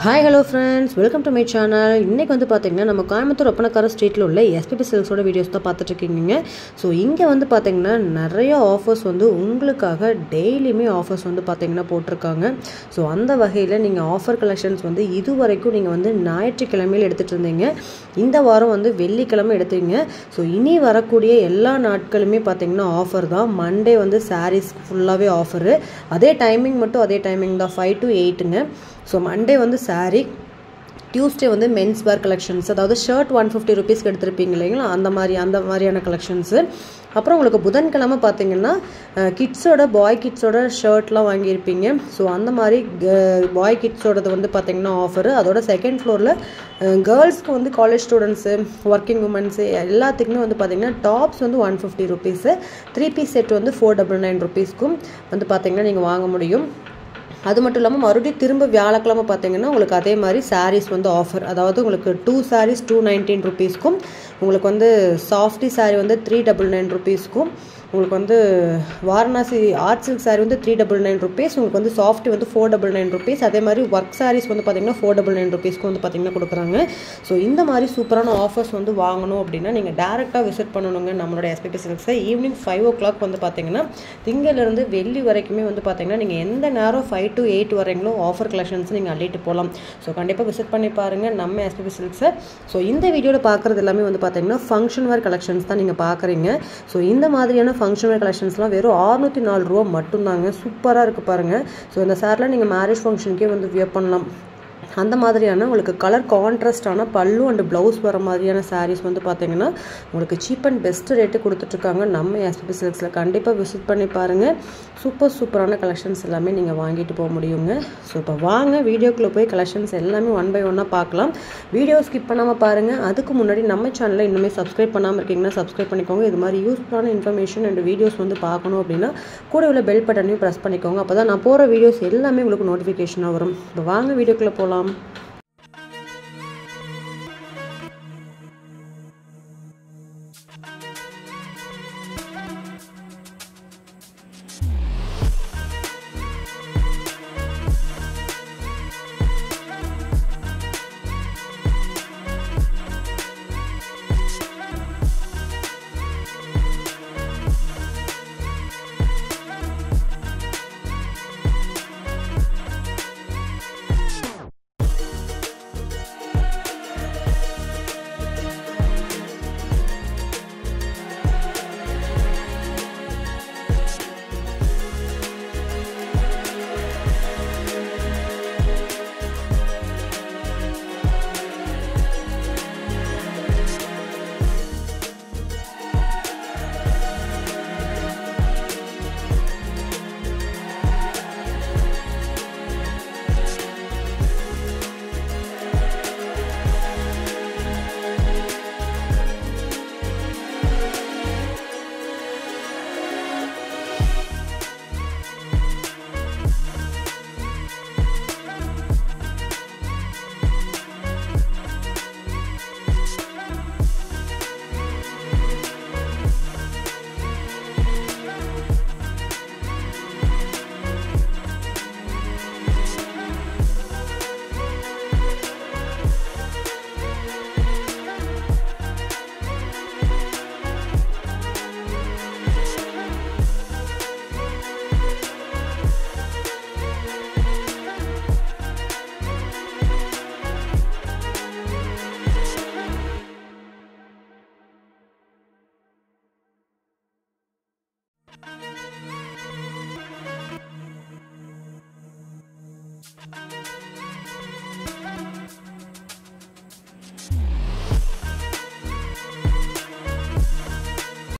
Hi, hello friends, welcome to my channel. இன்னைக்கு வந்து பாத்தீங்கன்னா நம்ம கோயம்புத்தூர் ஒப்பனக்கார ஸ்ட்ரீட்ல உள்ள SPP Silks வீடியோஸ் தான் பார்த்துட்டு இருக்கீங்க. ஸோ இங்கே வந்து பாத்தீங்கன்னா நிறைய ஆஃபர்ஸ் வந்து உங்களுக்காக டெய்லியுமே ஆஃபர்ஸ் வந்து பாத்தீங்கன்னா போட்டிருக்காங்க. ஸோ அந்த வகையில் நீங்கள் ஆஃபர் கலெக்ஷன்ஸ் வந்து இது வரைக்கும் நீங்கள் வந்து ஞாயிற்றுக்கிழமையில் எடுத்துகிட்டு இருந்தீங்க. இந்த வாரம் வந்து வெள்ளிக்கிழமை எடுத்தீங்க. ஸோ இனி வரக்கூடிய எல்லா நாட்களுமே பார்த்தீங்கன்னா ஆஃபர் தான். மண்டே வந்து சாரீஸ் ஃபுல்லாகவே ஆஃபரு. அதே டைமிங் மட்டும் அதே டைமிங் தான் 5 to 8ங்க. ஸோ மண்டே வந்து சாரீ, டியூஸ்டே வந்து மென்ஸ் வேர் கலெக்ஷன்ஸ், அதாவது ஷர்ட் 150 ருபீஸ்க்கு எடுத்திருப்பீங்க இல்லைங்களா, அந்த மாதிரியான கலெக்ஷன்ஸு. அப்புறம் உங்களுக்கு புதன்கிழமை பார்த்தீங்கன்னா பாய் கிட்ஸோட ஷர்ட்லாம் வாங்கியிருப்பீங்க. ஸோ அந்த மாதிரி பாய் கிட்ஸோடது வந்து பார்த்தீங்கன்னா ஆஃபரு. அதோட செகண்ட் ஃப்ளோரில் கேர்ள்ஸ்க்கு வந்து காலேஜ் ஸ்டூடெண்ட்ஸு, ஒர்க்கிங் உமன்ஸு எல்லாத்துக்குமே வந்து பார்த்தீங்கன்னா டாப்ஸ் வந்து 150 ருபீஸு, 3 பீஸ் செட் வந்து 499 ருபீஸ்க்கும் வந்து பார்த்தீங்கன்னா நீங்கள் வாங்க முடியும். அது மட்டும் இல்லாமல் மறுபடியும் திரும்ப வியாழக்கிழமை பார்த்தீங்கன்னா உங்களுக்கு அதே மாதிரி சாரீஸ் வந்து ஆஃபர். அதாவது உங்களுக்கு 2 சாரீஸ் 219 ருபீஸ்க்கும், உங்களுக்கு வந்து சாஃப்டி சாரீ வந்து 399 ருபீஸ்க்கும், உங்களுக்கு வந்து வாரணாசி ஆர்ட் சில்க் சாரீ வந்து 399 ருபீஸ், உங்களுக்கு வந்து சாஃப்டி வந்து 499 ருபீஸ். அதே மாதிரி ஒர்க் சாரீஸ் வந்து பார்த்தீங்கன்னா 499 ருபீஸ்க்கு வந்து பார்த்தீங்கன்னா கொடுக்குறாங்க. ஸோ இந்த மாதிரி சூப்பரான ஆஃபர்ஸ் வந்து வாங்கணும் அப்படின்னா நீங்கள் டேரெக்டாக விசிட் பண்ணணுங்க நம்மளோட SPP Silks. ஈவினிங் 5 o'clock வந்து பார்த்தீங்கன்னா திங்கள்லேருந்து வெள்ளி வரைக்குமே வந்து பார்த்தீங்கன்னா நீங்கள் எந்த நேரம் 5 to 8 வரைங்களோ ஆஃபர் கலெக்ஷன்ஸ் நீங்கள் அள்ளிட்டு போகலாம். ஸோ கண்டிப்பாக விசிட் பண்ணி பாருங்கள் நம்ம SPP Silks. ஸோ இந்த வீடியோவில் பார்க்குறது எல்லாமே வந்து பார்த்தீங்கன்னா ஃபங்க்ஷன் வேர் கலெக்ஷன்ஸ் தான் நீங்கள் பார்க்குறீங்க. ஸோ இந்த மாதிரியான ஃபங்க்ஷன் வேர் கலெக்ஷன்ஸ்லாம் வெறும் 604 ரூபா மட்டும்தாங்க. சூப்பராக இருக்குது பாருங்கள். ஸோ இந்த சாரில் நீங்கள் மேரேஜ் ஃபங்க்ஷனுக்கே வந்து வியர் பண்ணலாம். அந்த மாதிரியான உங்களுக்கு கலர் கான்ட்ராஸ்டான பல்லு அண்ட் ப்ளவுஸ் வர மாதிரியான சாரீஸ் வந்து பார்த்தீங்கன்னா உங்களுக்கு சீப் அண்ட் பெஸ்ட் ரேட்டு கொடுத்துட்ருக்காங்க நம்ம SPP Silks. கண்டிப்பாக விசிட் பண்ணி பாருங்கள். சூப்பரான கலெக்ஷன்ஸ் எல்லாமே நீங்கள் வாங்கிட்டு போக முடியுங்க. ஸோ இப்போ வாங்க வீடியோக்குள்ளே போய் கலெக்ஷன்ஸ் எல்லாமே 1 by 1 பார்க்கலாம். வீடியோ ஸ்கிப் பண்ணாமல் பாருங்கள். அதுக்கு முன்னாடி நம்ம சேனலை இன்னுமே சப்ஸ்கிரைப் பண்ணாமல் இருக்கீங்கன்னா சப்ஸ்கிரைப் பண்ணிக்கோங்க. இது மாதிரி யூஸ்ஃபுல்லான இன்ஃபர்மேஷன் அண்ட் வீடியோஸ் வந்து பார்க்கணும் அப்படின்னா கூட உள்ள பெல் பட்டனையும் ப்ரெஸ் பண்ணிக்கோங்க. அப்போ தான் நான் போகிற வீடியோஸ் எல்லாமே உங்களுக்கு நோட்டிஃபிகேஷனாக வரும். இப்போ வாங்க வீடியோக்குள்ளே போகலாம்.